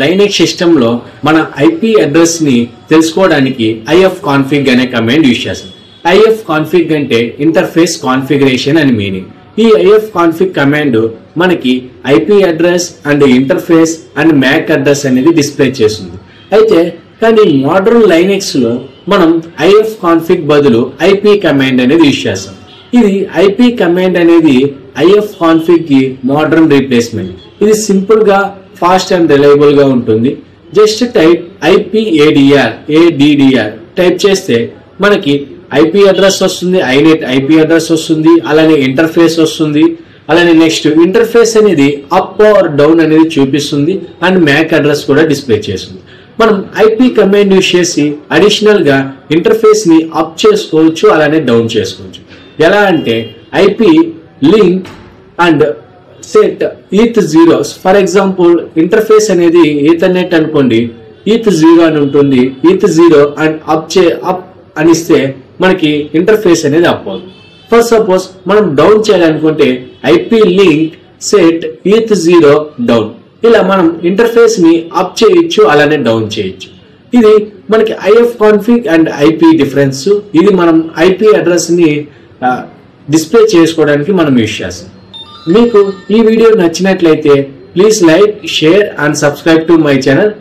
Linux system లో మన IP address ని తెలుసుకోవడానికి ifconfig అనే కమాండ్ యూజ్ చేస్తాం. ifconfig అంటే ఇంటర్ఫేస్ కాన్ఫిగరేషన్ అని మీనింగ్. ఈ ifconfig కమాండ్ మనకి IP address and interface and MAC address అనేది డిస్ప్లే చేస్తుంది. అయితే కానీ మోడర్న్ లైనక్స్ లో మనం ifconfig బదులు ఐపీ కమాండ్ అనేది యూజ్ చేస్తాం. ఇది ఐపీ కమాండ్ అనేది ifconfig కి మోడర్న్ రీప్లేస్మెంట్. ఇది సింపుల్ గా ఫాస్ట్ అండ్ రిలయబుల్ గా ఉంటుంది. జస్ట్ టైప్ addr టైప్ చేస్తే మనకి ఐపీ అడ్రస్ వస్తుంది, ఐనెట్ ఐపీ అడ్రస్ వస్తుంది, అలానే ఇంటర్ఫేస్ వస్తుంది. అలానే నెక్స్ట్ ఇంటర్ఫేస్ అనేది అప్ ఆర్ డౌన్ అనేది చూపిస్తుంది అండ్ మ్యాక్ అడ్రస్ కూడా డిస్ప్లే చేస్తుంది. మనం ఐపీ కమాండ్ యూజ్ చేసి అడిషనల్ గా ఇంటర్ఫేస్ ని అప్ చేసుకోవచ్చు, అలానే డౌన్ చేసుకోవచ్చు. ఎలా అంటే IP link and set eth zeros. For example interface అనేది ఈథర్నెట్ అనుకోండి, ఈత్ 0 అని ఉంటుంది. ఈత్ 0 అండ్ అప్ అనిస్తే మనకి ఇంటర్ఫేస్ అనేది అప్ అవుతుంది. ఫర్ సపోజ్ మనం డౌన్ చేయాలనుకుంటే IP link set eth 0 down. ఇలా మనం ఇంటర్ఫేస్ ని అప్ చేయొచ్చు, అలానే డౌన్ చేయొచ్చు. ఇది మనకి ifconfig అండ్ ఐపీ డిఫరెన్స్. ఇది మనం ఐపీ అడ్రస్ ని డిస్ప్లే చేసుకోవడానికి మనం యూజ్ చేస్తాం. మీకు ఈ వీడియో నచ్చినట్లయితే please like, share and subscribe to my channel.